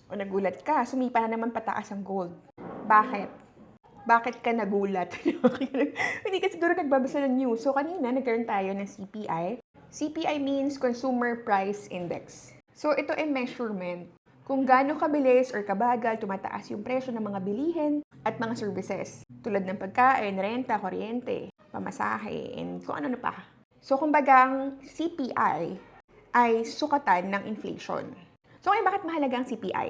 O nagulat ka, sumipa na naman pataas ang gold. Bakit? Bakit ka nagulat? Hindi ka siguro nagbabasa ng news. So kanina, nagkaroon tayo ng CPI. CPI means Consumer Price Index. So ito ay measurement kung gaano kabilis or kabagal tumataas yung presyo ng mga bilihin at mga services. Tulad ng pagkain, renta, kuryente, pamasahe, and kung ano na pa. So kumbaga, ang CPI ay sukatan ng inflation. So ngayon, bakit mahalaga ang CPI?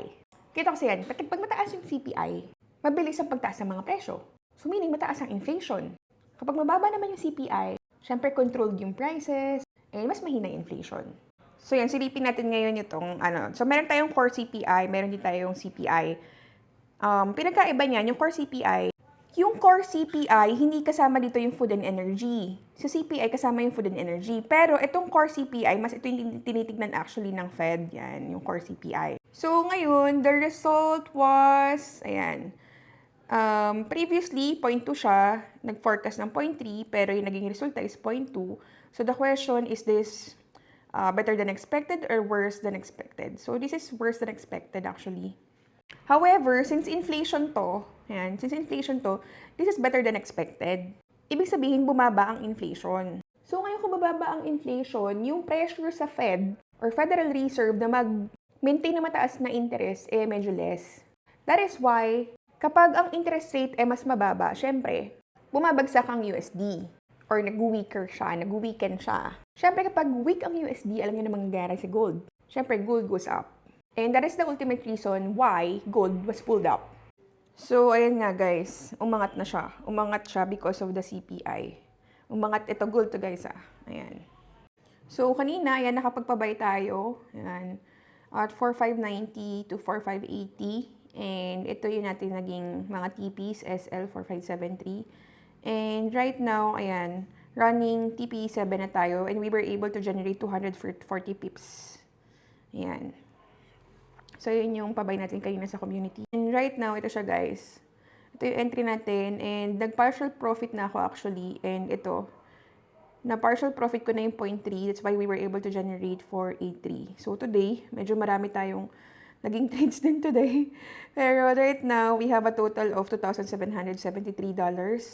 Kita kasi yan, pag mataas yung CPI, mabilis ang pagtaas ng mga presyo. So meaning, mataas ang inflation. Kapag mababa naman yung CPI, syempre controlled yung prices, and mas mahina yung inflation. So yan, silipin natin ngayon itong So meron tayong core CPI, meron din tayong CPI. Pinagkaiba niyan, yung core CPI, hindi kasama dito yung food and energy. Sa CPI, kasama yung food and energy. Pero itong core CPI, mas ito yung tinitignan actually ng Fed. Yan, yung core CPI. So ngayon, the result was, ayan, previously, 0.2 siya, nag-forecast ng 0.3, pero yung naging resulta is 0.2. So the question is this better than expected or worse than expected? So this is worse than expected actually. However, since inflation to, this is better than expected. Ibig sabihin, bumaba ang inflation. So ngayon kung bababa ang inflation, yung pressure sa Fed or Federal Reserve na mag-maintain na mataas na interest, medyo less. That is why, kapag ang interest rate mas mababa, syempre, bumabagsak ang USD. Or nag-weaken siya. Syempre, kapag weak ang USD, alam niyo namang nangyayari sa gold. Syempre, gold goes up. And that is the ultimate reason why gold was pulled up. So, ayan nga guys, umangat na siya. Umangat siya because of the CPI. Umangat ito, gold to guys Ayan. So, kanina, ayan, nakapagpabay tayo. Ayan. At 4,590 to 4,580. And ito yung natin naging mga TPs, SL 4573. And right now, ayan, running TP7 na tayo and we were able to generate 240 pips. Ayan. So, yun yung pabay natin kanina sa community. And right now, ito siya guys. Ito yung entry natin and nag-partial profit na ako actually. And ito, na-partial profit ko na yung 0.3. That's why we were able to generate 483. So, today, medyo marami tayong naging trades din today. Pero right now, we have a total of $2,773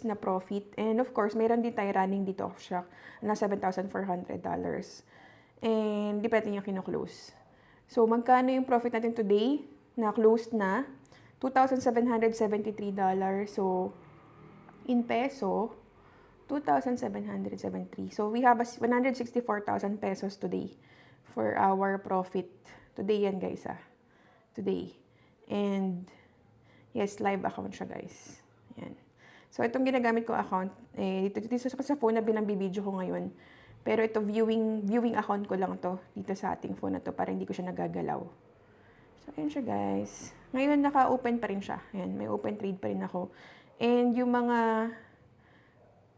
na profit. And of course, mayroon din tayo running dito siya na $7,400. And depende niya kino-close. So, magkano yung profit natin today? Na-closed na. $2,773. So, in peso, 2,773. So, we have 164,000 pesos today for our profit. Today yan guys Today. And, yes, live account siya, guys. Ayan. So, itong ginagamit ko account, dito sa phone na binambibideo ko ngayon. Pero ito, viewing account ko lang to dito sa ating phone na to para hindi ko siya nagagalaw. So, ayan siya, guys. Ngayon, naka-open pa rin siya. Ayan, may open trade pa rin ako. And yung mga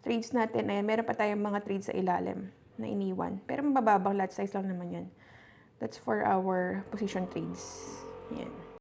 trades natin, ayan, meron pa tayong mga trades sa ilalim na iniwan. Pero mababang lot size lang naman yan. That's for our position trades. Yan.